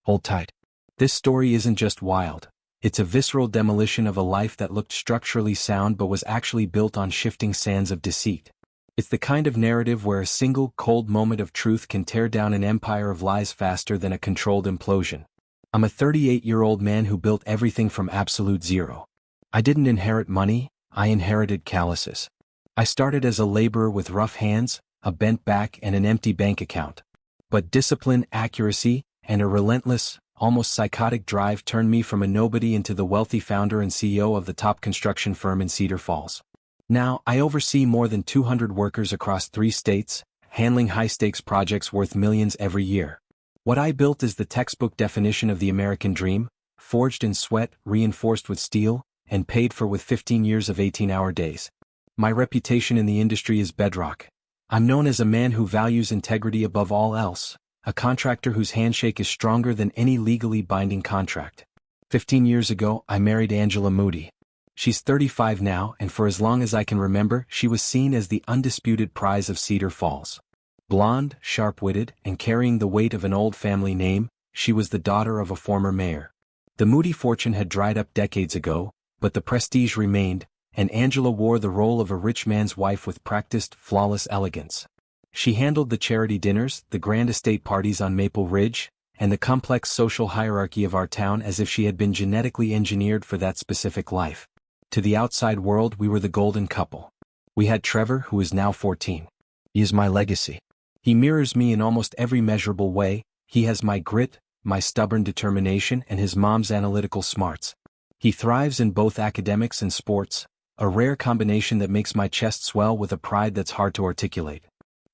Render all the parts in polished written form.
Hold tight. This story isn't just wild. It's a visceral demolition of a life that looked structurally sound but was actually built on shifting sands of deceit. It's the kind of narrative where a single, cold moment of truth can tear down an empire of lies faster than a controlled implosion. I'm a 38-year-old man who built everything from absolute zero. I didn't inherit money, I inherited calluses. I started as a laborer with rough hands, a bent back and an empty bank account. But discipline, accuracy, and a relentless, almost psychotic drive turned me from a nobody into the wealthy founder and CEO of the top construction firm in Cedar Falls. Now, I oversee more than 200 workers across 3 states, handling high-stakes projects worth millions every year. What I built is the textbook definition of the American dream, forged in sweat, reinforced with steel, and paid for with 15 years of 18-hour days. My reputation in the industry is bedrock. I'm known as a man who values integrity above all else, a contractor whose handshake is stronger than any legally binding contract. 15 years ago, I married Angela Moody. She's 35 now, and for as long as I can remember, she was seen as the undisputed prize of Cedar Falls. Blonde, sharp-witted, and carrying the weight of an old family name, she was the daughter of a former mayor. The Moody fortune had dried up decades ago, but the prestige remained, and Angela wore the role of a rich man's wife with practiced, flawless elegance. She handled the charity dinners, the grand estate parties on Maple Ridge, and the complex social hierarchy of our town as if she had been genetically engineered for that specific life. To the outside world, we were the golden couple. We had Trevor, who is now 14. He is my legacy. He mirrors me in almost every measurable way. He has my grit, my stubborn determination, and his mom's analytical smarts. He thrives in both academics and sports, a rare combination that makes my chest swell with a pride that's hard to articulate.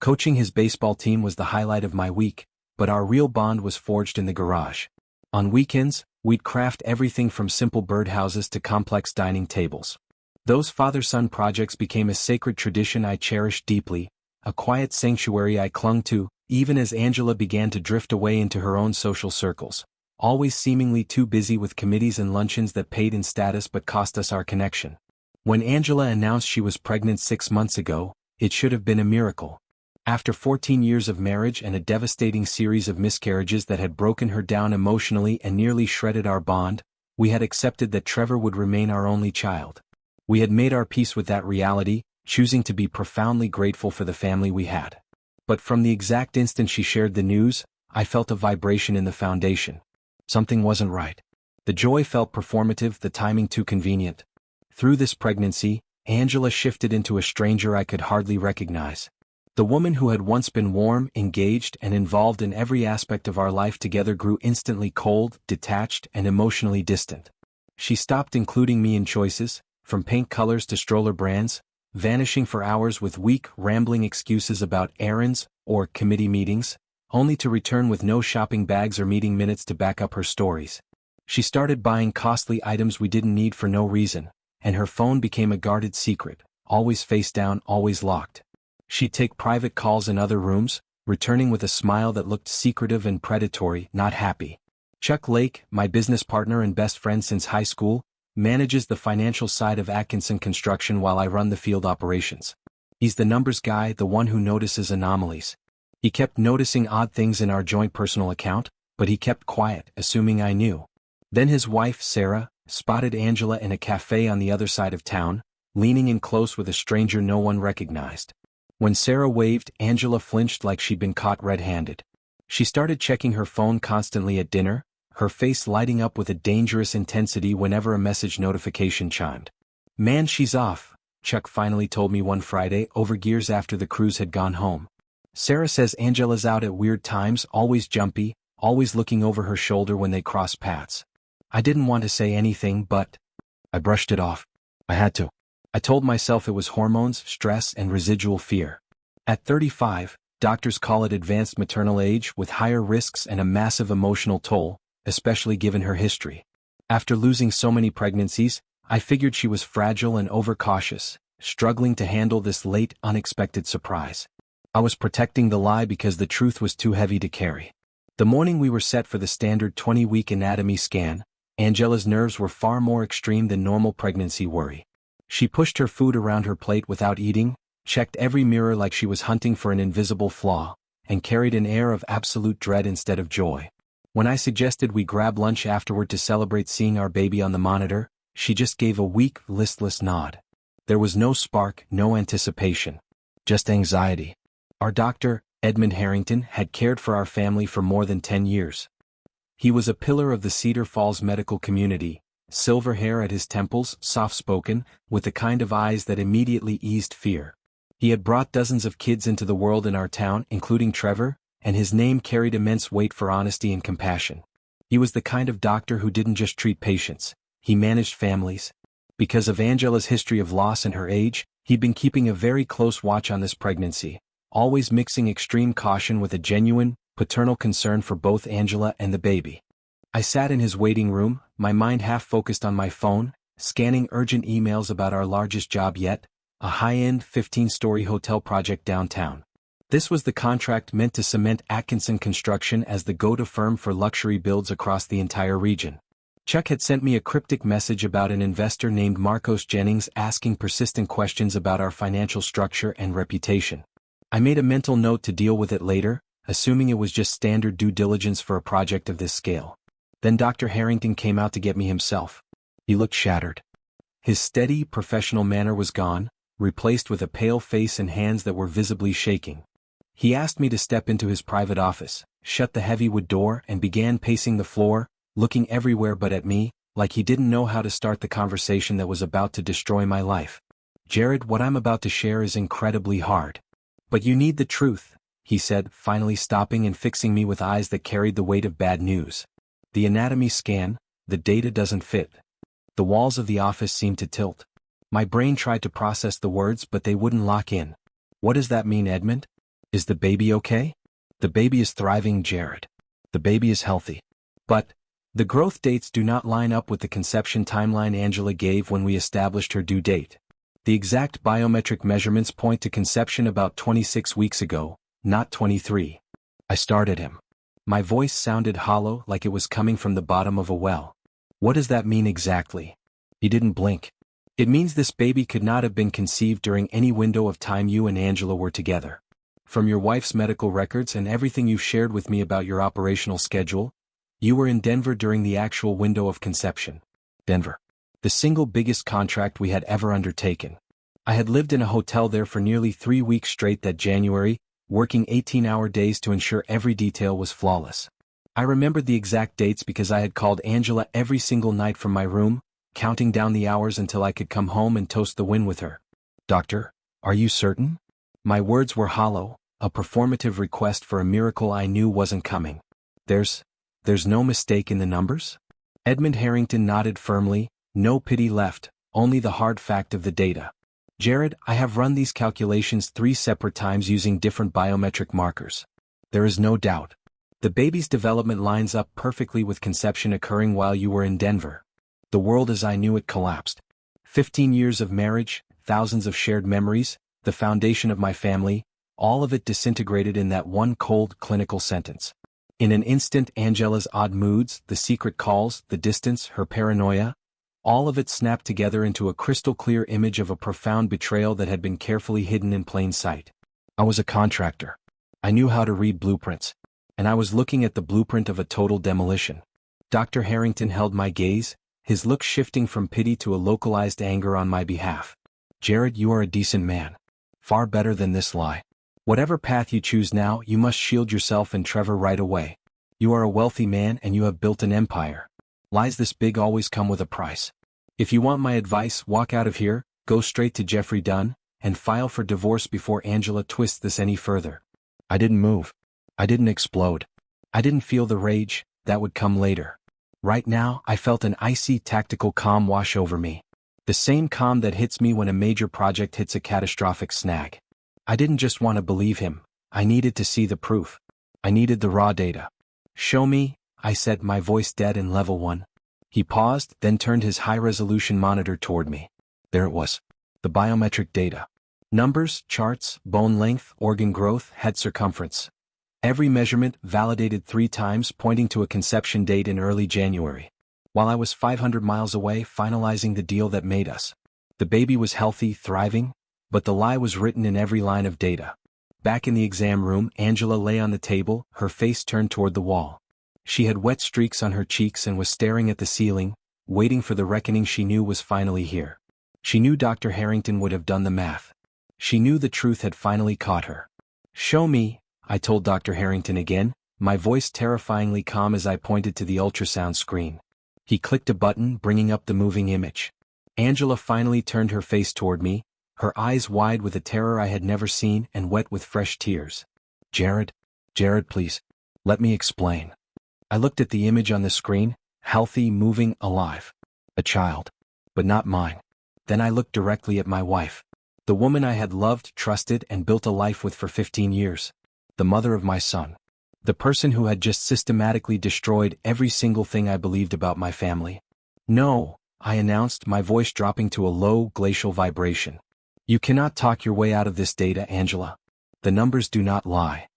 Coaching his baseball team was the highlight of my week, but our real bond was forged in the garage. On weekends, we'd craft everything from simple birdhouses to complex dining tables. Those father-son projects became a sacred tradition I cherished deeply, a quiet sanctuary I clung to, even as Angela began to drift away into her own social circles, always seemingly too busy with committees and luncheons that paid in status but cost us our connection. When Angela announced she was pregnant 6 months ago, it should have been a miracle. After 14 years of marriage and a devastating series of miscarriages that had broken her down emotionally and nearly shredded our bond, we had accepted that Trevor would remain our only child. We had made our peace with that reality, choosing to be profoundly grateful for the family we had. But from the exact instant she shared the news, I felt a vibration in the foundation. Something wasn't right. The joy felt performative, the timing too convenient. Through this pregnancy, Angela shifted into a stranger I could hardly recognize. The woman who had once been warm, engaged, and involved in every aspect of our life together grew instantly cold, detached, and emotionally distant. She stopped including me in choices, from paint colors to stroller brands, vanishing for hours with weak, rambling excuses about errands or committee meetings, only to return with no shopping bags or meeting minutes to back up her stories. She started buying costly items we didn't need for no reason, and her phone became a guarded secret, always face down, always locked. She'd take private calls in other rooms, returning with a smile that looked secretive and predatory, not happy. Chuck Lake, my business partner and best friend since high school, manages the financial side of Atkinson Construction while I run the field operations. He's the numbers guy, the one who notices anomalies. He kept noticing odd things in our joint personal account, but he kept quiet, assuming I knew. Then his wife, Sarah, spotted Angela in a cafe on the other side of town, leaning in close with a stranger no one recognized. When Sarah waved, Angela flinched like she'd been caught red-handed. She started checking her phone constantly at dinner, her face lighting up with a dangerous intensity whenever a message notification chimed. "Man, she's off," Chuck finally told me one Friday, over gears after the crews had gone home. Sarah says Angela's out at weird times, always jumpy, always looking over her shoulder when they cross paths. I didn't want to say anything, but I brushed it off. I had to. I told myself it was hormones, stress, and residual fear. At 35, doctors call it advanced maternal age with higher risks and a massive emotional toll, especially given her history. After losing so many pregnancies, I figured she was fragile and overcautious, struggling to handle this late, unexpected surprise. I was protecting the lie because the truth was too heavy to carry. The morning we were set for the standard 20-week anatomy scan, Angela's nerves were far more extreme than normal pregnancy worry. She pushed her food around her plate without eating, checked every mirror like she was hunting for an invisible flaw, and carried an air of absolute dread instead of joy. When I suggested we grab lunch afterward to celebrate seeing our baby on the monitor, she just gave a weak, listless nod. There was no spark, no anticipation. Just anxiety. Our doctor, Edmund Harrington, had cared for our family for more than 10 years. He was a pillar of the Cedar Falls medical community, silver hair at his temples, soft-spoken, with the kind of eyes that immediately eased fear. He had brought dozens of kids into the world in our town, including Trevor, and his name carried immense weight for honesty and compassion. He was the kind of doctor who didn't just treat patients, he managed families. Because of Angela's history of loss and her age, he'd been keeping a very close watch on this pregnancy, always mixing extreme caution with a genuine, paternal concern for both Angela and the baby. I sat in his waiting room, my mind half focused on my phone, scanning urgent emails about our largest job yet, a high-end 15-story hotel project downtown. This was the contract meant to cement Atkinson Construction as the go-to firm for luxury builds across the entire region. Chuck had sent me a cryptic message about an investor named Marcos Jennings asking persistent questions about our financial structure and reputation. I made a mental note to deal with it later, assuming it was just standard due diligence for a project of this scale. Then Dr. Harrington came out to get me himself. He looked shattered. His steady, professional manner was gone, replaced with a pale face and hands that were visibly shaking. He asked me to step into his private office, shut the heavy wood door and began pacing the floor, looking everywhere but at me, like he didn't know how to start the conversation that was about to destroy my life. "Jared, what I'm about to share is incredibly hard. But you need the truth," he said, finally stopping and fixing me with eyes that carried the weight of bad news. "The anatomy scan, the data doesn't fit." The walls of the office seemed to tilt. My brain tried to process the words but they wouldn't lock in. "What does that mean, Edmund? Is the baby okay?" "The baby is thriving, Jared. The baby is healthy. But the growth dates do not line up with the conception timeline Angela gave when we established her due date. The exact biometric measurements point to conception about 26 weeks ago, not 23. I stared at him. My voice sounded hollow, like it was coming from the bottom of a well. "What does that mean exactly?" He didn't blink. "It means this baby could not have been conceived during any window of time you and Angela were together. From your wife's medical records and everything you've shared with me about your operational schedule, you were in Denver during the actual window of conception." Denver. The single biggest contract we had ever undertaken. I had lived in a hotel there for nearly 3 weeks straight that January, working 18-hour days to ensure every detail was flawless. I remembered the exact dates because I had called Angela every single night from my room, counting down the hours until I could come home and toast the win with her. "Doctor, are you certain?" My words were hollow, a performative request for a miracle I knew wasn't coming. There's no mistake in the numbers?" Edmund Harrington nodded firmly, no pity left, only the hard fact of the data. "Jared, I have run these calculations 3 separate times using different biometric markers. There is no doubt. The baby's development lines up perfectly with conception occurring while you were in Denver. The world as I knew it collapsed. 15 years of marriage, thousands of shared memories, the foundation of my family, all of it disintegrated in that one cold clinical sentence. In an instant, Angela's odd moods, the secret calls, the distance, her paranoia, all of it snapped together into a crystal-clear image of a profound betrayal that had been carefully hidden in plain sight. I was a contractor. I knew how to read blueprints. And I was looking at the blueprint of a total demolition. Dr. Harrington held my gaze, his look shifting from pity to a localized anger on my behalf. "Jared, you are a decent man. Far better than this lie. Whatever path you choose now, you must shield yourself and Trevor right away. You are a wealthy man and you have built an empire. Lies this big always come with a price. If you want my advice, walk out of here, go straight to Jeffrey Dunn, and file for divorce before Angela twists this any further." I didn't move. I didn't explode. I didn't feel the rage, that would come later. Right now, I felt an icy tactical calm wash over me. The same calm that hits me when a major project hits a catastrophic snag. I didn't just want to believe him, I needed to see the proof. I needed the raw data. "Show me," I said, my voice dead in level 1. He paused, then turned his high-resolution monitor toward me. There it was. The biometric data. Numbers, charts, bone length, organ growth, head circumference. Every measurement validated 3 times, pointing to a conception date in early January. While I was 500 miles away finalizing the deal that made us. The baby was healthy, thriving, but the lie was written in every line of data. Back in the exam room, Angela lay on the table, her face turned toward the wall. She had wet streaks on her cheeks and was staring at the ceiling, waiting for the reckoning she knew was finally here. She knew Dr. Harrington would have done the math. She knew the truth had finally caught her. "Show me," I told Dr. Harrington again, my voice terrifyingly calm as I pointed to the ultrasound screen. He clicked a button, bringing up the moving image. Angela finally turned her face toward me, her eyes wide with a terror I had never seen and wet with fresh tears. Jared, please. Let me explain." I looked at the image on the screen, healthy, moving, alive. A child. But not mine. Then I looked directly at my wife. The woman I had loved, trusted, and built a life with for 15 years. The mother of my son. The person who had just systematically destroyed every single thing I believed about my family. "No," I announced, my voice dropping to a low, glacial vibration. "You cannot talk your way out of this data, Angela. The numbers do not lie."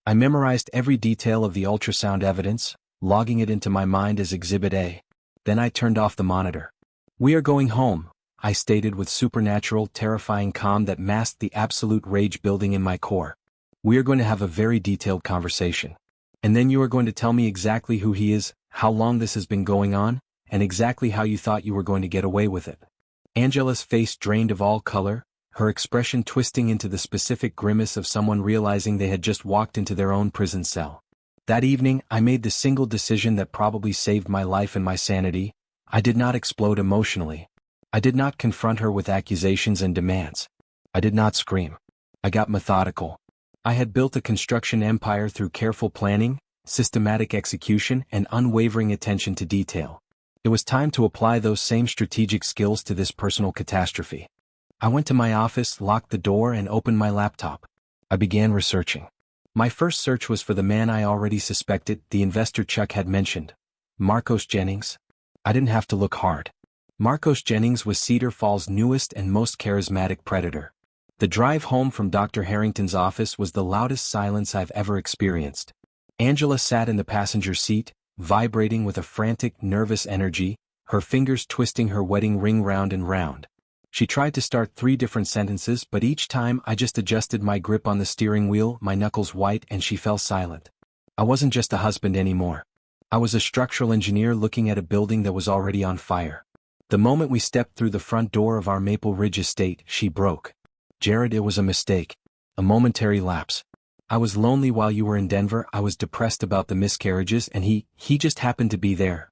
I memorized every detail of the ultrasound evidence, logging it into my mind as Exhibit A. Then I turned off the monitor. "We are going home," I stated with supernatural, terrifying calm that masked the absolute rage building in my core. "We are going to have a very detailed conversation. And then you are going to tell me exactly who he is, how long this has been going on, and exactly how you thought you were going to get away with it." Angela's face drained of all color, her expression twisting into the specific grimace of someone realizing they had just walked into their own prison cell. That evening, I made the single decision that probably saved my life and my sanity. I did not explode emotionally. I did not confront her with accusations and demands. I did not scream. I got methodical. I had built a construction empire through careful planning, systematic execution, and unwavering attention to detail. It was time to apply those same strategic skills to this personal catastrophe. I went to my office, locked the door, and opened my laptop. I began researching. My first search was for the man I already suspected, the investor Chuck had mentioned. Marcos Jennings. I didn't have to look hard. Marcos Jennings was Cedar Falls' newest and most charismatic predator. The drive home from Dr. Harrington's office was the loudest silence I've ever experienced. Angela sat in the passenger seat, vibrating with a frantic, nervous energy, her fingers twisting her wedding ring round and round. She tried to start 3 different sentences, but each time I just adjusted my grip on the steering wheel, my knuckles white, and she fell silent. I wasn't just a husband anymore. I was a structural engineer looking at a building that was already on fire. The moment we stepped through the front door of our Maple Ridge estate, she broke. "Jared, it was a mistake. A momentary lapse. I was lonely while you were in Denver, I was depressed about the miscarriages, and he just happened to be there."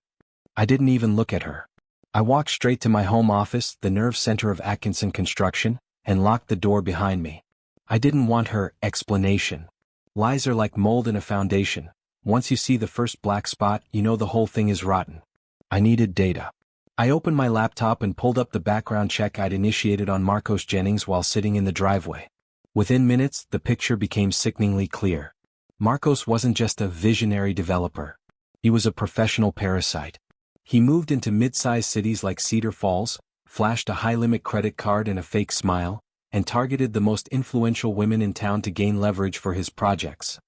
I didn't even look at her. I walked straight to my home office, the nerve center of Atkinson Construction, and locked the door behind me. I didn't want her explanation. Lies are like mold in a foundation. Once you see the first black spot, you know the whole thing is rotten. I needed data. I opened my laptop and pulled up the background check I'd initiated on Marcos Jennings while sitting in the driveway. Within minutes, the picture became sickeningly clear. Marcos wasn't just a visionary developer. He was a professional parasite. He moved into mid-sized cities like Cedar Falls, flashed a high-limit credit card and a fake smile, and targeted the most influential women in town to gain leverage for his projects.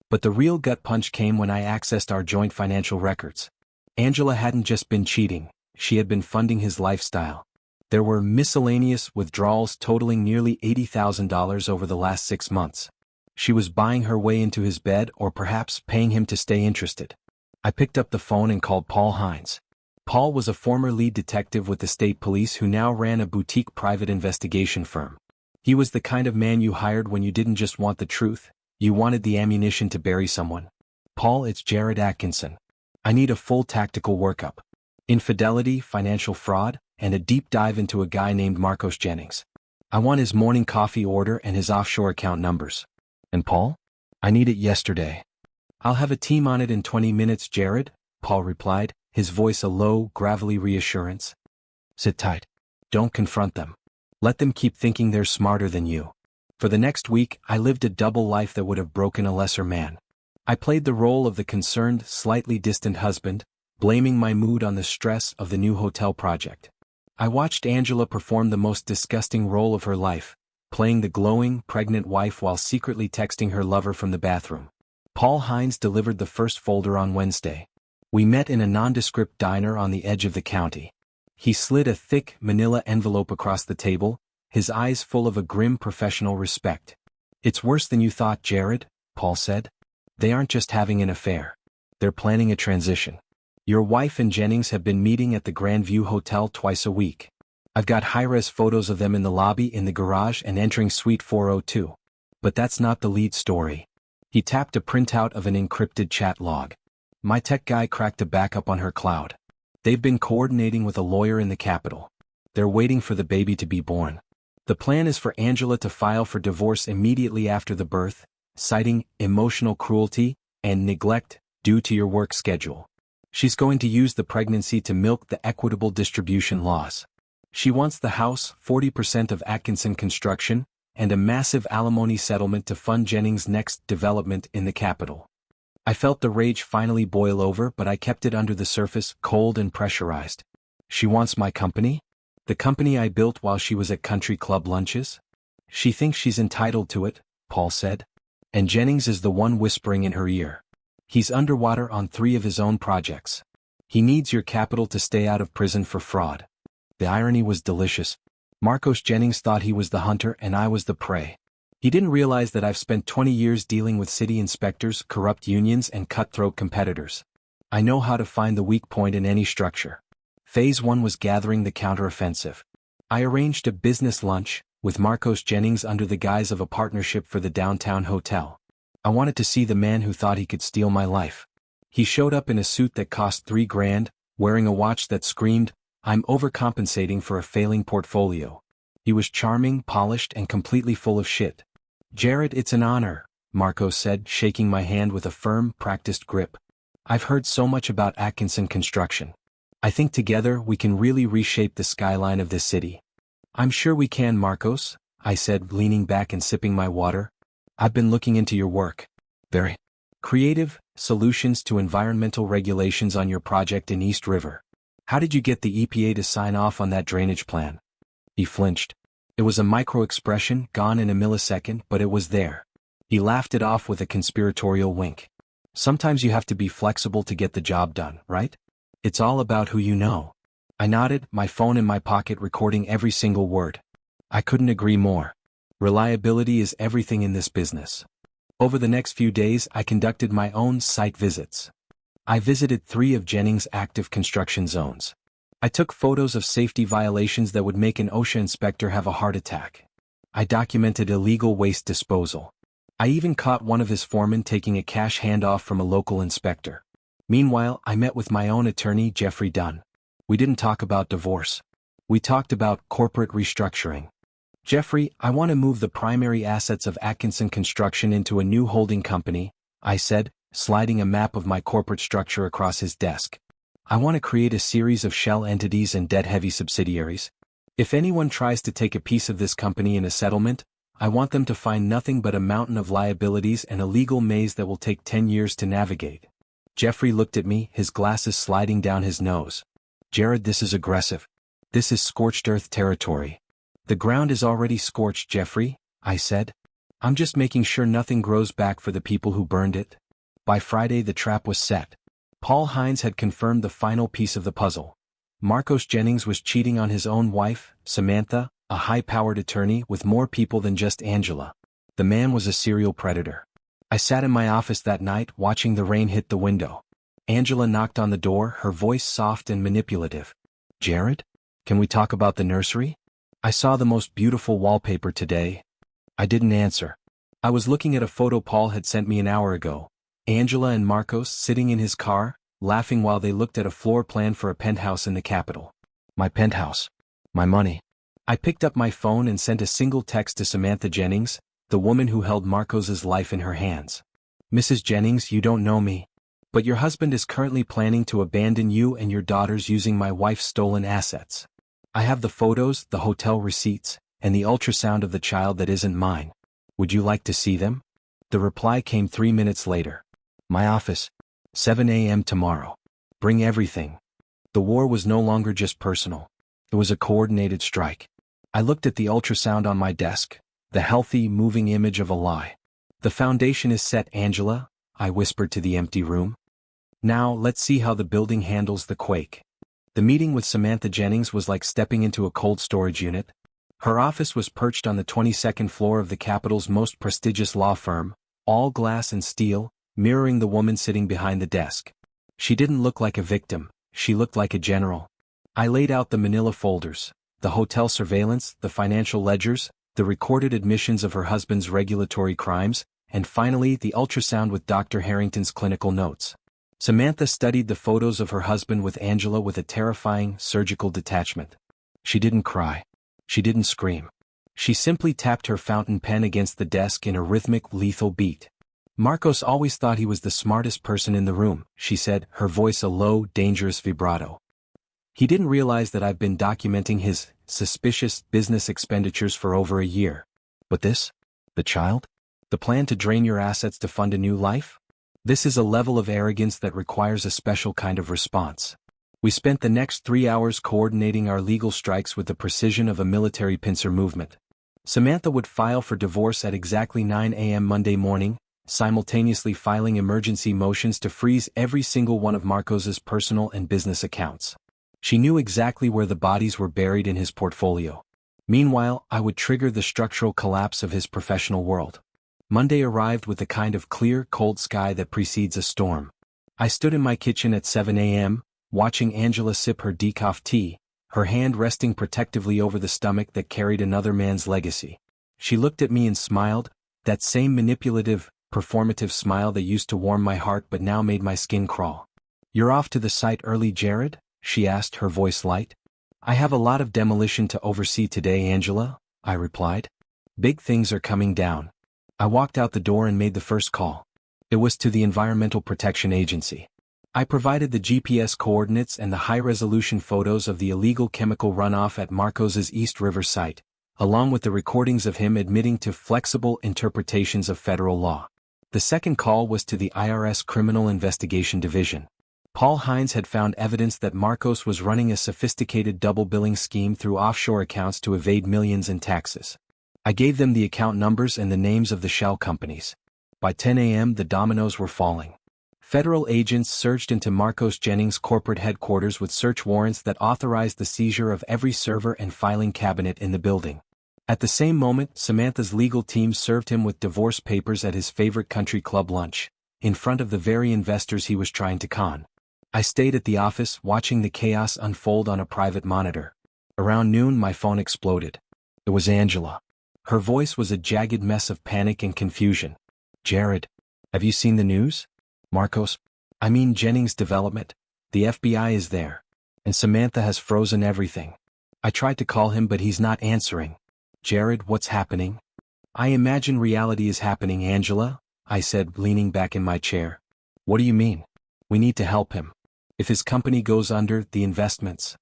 But the real gut punch came when I accessed our joint financial records. Angela hadn't just been cheating, she had been funding his lifestyle. There were miscellaneous withdrawals totaling nearly $80,000 over the last 6 months. She was buying her way into his bed or perhaps paying him to stay interested. I picked up the phone and called Paul Hines. Paul was a former lead detective with the state police who now ran a boutique private investigation firm. He was the kind of man you hired when you didn't just want the truth, you wanted the ammunition to bury someone. "Paul, it's Jared Atkinson. I need a full tactical workup. Infidelity, financial fraud, and a deep dive into a guy named Marcos Jennings. I want his morning coffee order and his offshore account numbers." "And Paul? I need it yesterday." "I'll have a team on it in 20 minutes, Jared," Paul replied, his voice a low, gravelly reassurance. "Sit tight. Don't confront them. Let them keep thinking they're smarter than you." For the next week, I lived a double life that would have broken a lesser man. I played the role of the concerned, slightly distant husband, blaming my mood on the stress of the new hotel project. I watched Angela perform the most disgusting role of her life, playing the glowing, pregnant wife while secretly texting her lover from the bathroom. Paul Hines delivered the first folder on Wednesday. We met in a nondescript diner on the edge of the county. He slid a thick, manila envelope across the table, his eyes full of a grim professional respect. "It's worse than you thought, Jared," Paul said. "They aren't just having an affair. They're planning a transition. Your wife and Jennings have been meeting at the Grandview Hotel twice a week. I've got high-res photos of them in the lobby, in the garage, and entering Suite 402. But that's not the lead story. He tapped a printout of an encrypted chat log. My tech guy cracked a backup on her cloud. They've been coordinating with a lawyer in the Capitol. They're waiting for the baby to be born. The plan is for Angela to file for divorce immediately after the birth, citing emotional cruelty and neglect due to your work schedule. She's going to use the pregnancy to milk the equitable distribution laws. She wants the house, 40% of Atkinson Construction, and a massive alimony settlement to fund Jennings' next development in the Capitol. I felt the rage finally boil over, but I kept it under the surface, cold and pressurized. She wants my company? The company I built while she was at country club lunches? She thinks she's entitled to it, Paul said. And Jennings is the one whispering in her ear. He's underwater on 3 of his own projects. He needs your capital to stay out of prison for fraud. The irony was delicious. Marcos Jennings thought he was the hunter and I was the prey. He didn't realize that I've spent 20 years dealing with city inspectors, corrupt unions, and cutthroat competitors. I know how to find the weak point in any structure. Phase 1 was gathering the counteroffensive. I arranged a business lunch with Marcos Jennings under the guise of a partnership for the downtown hotel. I wanted to see the man who thought he could steal my life. He showed up in a suit that cost $3 grand, wearing a watch that screamed, "I'm overcompensating for a failing portfolio." He was charming, polished, and completely full of shit. "Jared, it's an honor," Marcos said, shaking my hand with a firm, practiced grip. "I've heard so much about Atkinson Construction. I think together we can really reshape the skyline of this city." "I'm sure we can, Marcos," I said, leaning back and sipping my water. "I've been looking into your work. Very creative solutions to environmental regulations on your project in East River. How did you get the EPA to sign off on that drainage plan?" He flinched. It was a micro-expression, gone in a millisecond, but it was there. He laughed it off with a conspiratorial wink. "Sometimes you have to be flexible to get the job done, right? It's all about who you know." I nodded, my phone in my pocket recording every single word. I couldn't agree more. Reliability is everything in this business. Over the next few days, I conducted my own site visits. I visited 3 of Jennings' active construction zones. I took photos of safety violations that would make an OSHA inspector have a heart attack. I documented illegal waste disposal. I even caught one of his foremen taking a cash handoff from a local inspector. Meanwhile, I met with my own attorney, Jeffrey Dunn. We didn't talk about divorce. We talked about corporate restructuring. "Jeffrey, I want to move the primary assets of Atkinson Construction into a new holding company," I said, sliding a map of my corporate structure across his desk. "I want to create a series of shell entities and debt-heavy subsidiaries. If anyone tries to take a piece of this company in a settlement, I want them to find nothing but a mountain of liabilities and a legal maze that will take 10 years to navigate." Jeffrey looked at me, his glasses sliding down his nose. "Jared, this is aggressive. This is scorched earth territory." "The ground is already scorched, Jeffrey," I said. "I'm just making sure nothing grows back for the people who burned it." By Friday the trap was set. Paul Hines had confirmed the final piece of the puzzle. Marcos Jennings was cheating on his own wife, Samantha, a high-powered attorney with more people than just Angela. The man was a serial predator. I sat in my office that night watching the rain hit the window. Angela knocked on the door, her voice soft and manipulative. "Jared? Can we talk about the nursery? I saw the most beautiful wallpaper today." I didn't answer. I was looking at a photo Paul had sent me an hour ago. Angela and Marcos sitting in his car, laughing while they looked at a floor plan for a penthouse in the Capitol. My penthouse. My money. I picked up my phone and sent a single text to Samantha Jennings, the woman who held Marcos's life in her hands. "Mrs. Jennings, you don't know me, but your husband is currently planning to abandon you and your daughters using my wife's stolen assets. I have the photos, the hotel receipts, and the ultrasound of the child that isn't mine. Would you like to see them?" The reply came 3 minutes later. "My office. 7 a.m. tomorrow. Bring everything." The war was no longer just personal. It was a coordinated strike. I looked at the ultrasound on my desk, the healthy, moving image of a lie. "The foundation is set, Angela," I whispered to the empty room. "Now let's see how the building handles the quake." The meeting with Samantha Jennings was like stepping into a cold storage unit. Her office was perched on the 22nd floor of the Capitol's most prestigious law firm, all glass and steel, mirroring the woman sitting behind the desk. She didn't look like a victim, she looked like a general. I laid out the manila folders, the hotel surveillance, the financial ledgers, the recorded admissions of her husband's regulatory crimes, and finally the ultrasound with Dr. Harrington's clinical notes. Samantha studied the photos of her husband with Angela with a terrifying, surgical detachment. She didn't cry. She didn't scream. She simply tapped her fountain pen against the desk in a rhythmic, lethal beat. Marcos always thought he was the smartest person in the room, she said, her voice a low, dangerous vibrato. He didn't realize that I've been documenting his suspicious business expenditures for over a year. But this? The child? The plan to drain your assets to fund a new life? This is a level of arrogance that requires a special kind of response. We spent the next 3 hours coordinating our legal strikes with the precision of a military pincer movement. Samantha would file for divorce at exactly 9 a.m. Monday morning, simultaneously filing emergency motions to freeze every single one of Marcos's personal and business accounts. She knew exactly where the bodies were buried in his portfolio. Meanwhile, I would trigger the structural collapse of his professional world. Monday arrived with the kind of clear, cold sky that precedes a storm. I stood in my kitchen at 7 a.m., watching Angela sip her decaf tea, her hand resting protectively over the stomach that carried another man's legacy. She looked at me and smiled, that same manipulative, performative smile that used to warm my heart but now made my skin crawl. "You're off to the site early, Jared?" she asked, her voice light. "I have a lot of demolition to oversee today, Angela," I replied. "Big things are coming down." I walked out the door and made the first call. It was to the Environmental Protection Agency. I provided the GPS coordinates and the high-resolution photos of the illegal chemical runoff at Marcos's East River site, along with the recordings of him admitting to flexible interpretations of federal law. The second call was to the IRS Criminal Investigation Division. Paul Hines had found evidence that Marcos was running a sophisticated double-billing scheme through offshore accounts to evade millions in taxes. I gave them the account numbers and the names of the shell companies. By 10 a.m. the dominoes were falling. Federal agents surged into Marcos Jennings' corporate headquarters with search warrants that authorized the seizure of every server and filing cabinet in the building. At the same moment, Samantha's legal team served him with divorce papers at his favorite country club lunch, in front of the very investors he was trying to con. I stayed at the office, watching the chaos unfold on a private monitor. Around noon my phone exploded. It was Angela. Her voice was a jagged mess of panic and confusion. "Jared, have you seen the news? Jennings' development. The FBI is there. And Samantha has frozen everything. I tried to call him but he's not answering." "Jared, what's happening?" "I imagine reality is happening, Angela," I said, leaning back in my chair. "What do you mean?" "We need to help him. If his company goes under, the investments."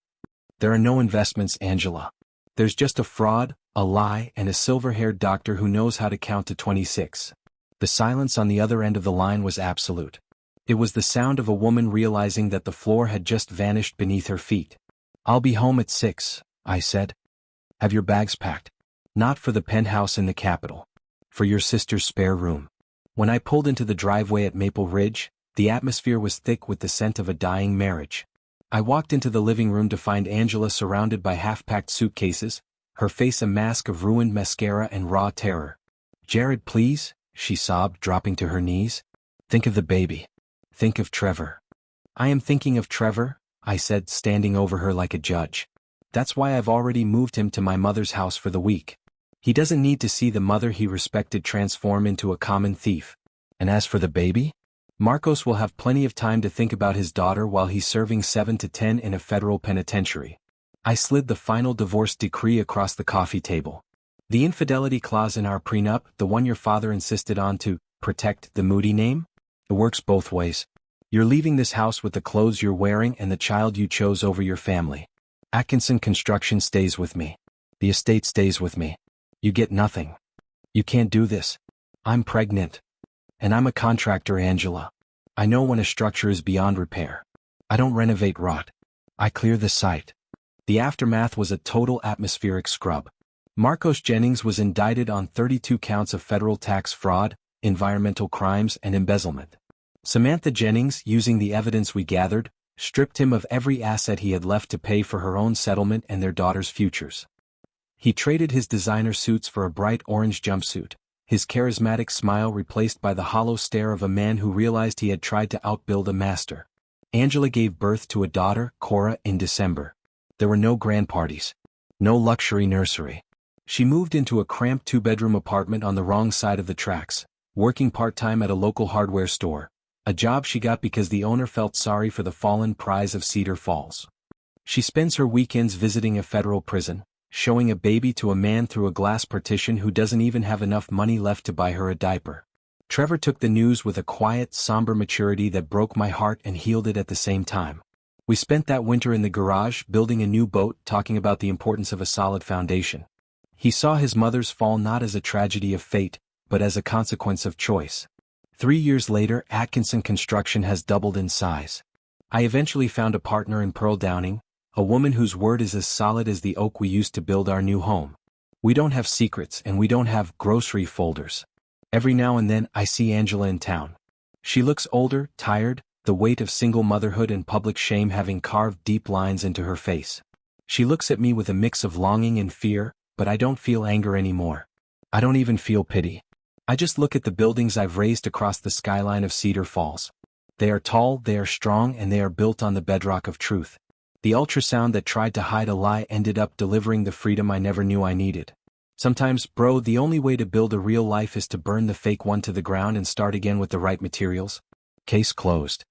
"There are no investments, Angela. There's just a fraud, a lie, and a silver-haired doctor who knows how to count to 26. The silence on the other end of the line was absolute. It was the sound of a woman realizing that the floor had just vanished beneath her feet. "I'll be home at 6, I said. "Have your bags packed?" "Not for the penthouse in the Capitol. For your sister's spare room." When I pulled into the driveway at Maple Ridge, the atmosphere was thick with the scent of a dying marriage. I walked into the living room to find Angela surrounded by half-packed suitcases, her face a mask of ruined mascara and raw terror. "Jared, please," she sobbed, dropping to her knees. "Think of the baby. Think of Trevor." "I am thinking of Trevor," I said, standing over her like a judge. "That's why I've already moved him to my mother's house for the week. He doesn't need to see the mother he respected transform into a common thief. And as for the baby? Marcos will have plenty of time to think about his daughter while he's serving 7 to 10 in a federal penitentiary." I slid the final divorce decree across the coffee table. "The infidelity clause in our prenup, the one your father insisted on to protect the Moody name? It works both ways. You're leaving this house with the clothes you're wearing and the child you chose over your family. Atkinson Construction stays with me. The estate stays with me. You get nothing. You can't do this. I'm pregnant. And I'm a contractor, Angela. I know when a structure is beyond repair. I don't renovate rot. I clear the site." The aftermath was a total atmospheric scrub. Marcos Jennings was indicted on 32 counts of federal tax fraud, environmental crimes, and embezzlement. Samantha Jennings, using the evidence we gathered, stripped him of every asset he had left to pay for her own settlement and their daughter's futures. He traded his designer suits for a bright orange jumpsuit, his charismatic smile replaced by the hollow stare of a man who realized he had tried to outbuild a master. Angela gave birth to a daughter, Cora, in December. There were no grand parties. No luxury nursery. She moved into a cramped two-bedroom apartment on the wrong side of the tracks, working part-time at a local hardware store, a job she got because the owner felt sorry for the fallen prize of Cedar Falls. She spends her weekends visiting a federal prison, showing a baby to a man through a glass partition who doesn't even have enough money left to buy her a diaper. Trevor took the news with a quiet, somber maturity that broke my heart and healed it at the same time. We spent that winter in the garage building a new boat, talking about the importance of a solid foundation. He saw his mother's fall not as a tragedy of fate, but as a consequence of choice. 3 years later, Atkinson Construction has doubled in size. I eventually found a partner in Pearl Downing, a woman whose word is as solid as the oak we used to build our new home. We don't have secrets and we don't have grocery folders. Every now and then I see Angela in town. She looks older, tired, the weight of single motherhood and public shame having carved deep lines into her face. She looks at me with a mix of longing and fear, but I don't feel anger anymore. I don't even feel pity. I just look at the buildings I've raised across the skyline of Cedar Falls. They are tall, they are strong, and they are built on the bedrock of truth. The ultrasound that tried to hide a lie ended up delivering the freedom I never knew I needed. Sometimes, bro, the only way to build a real life is to burn the fake one to the ground and start again with the right materials. Case closed.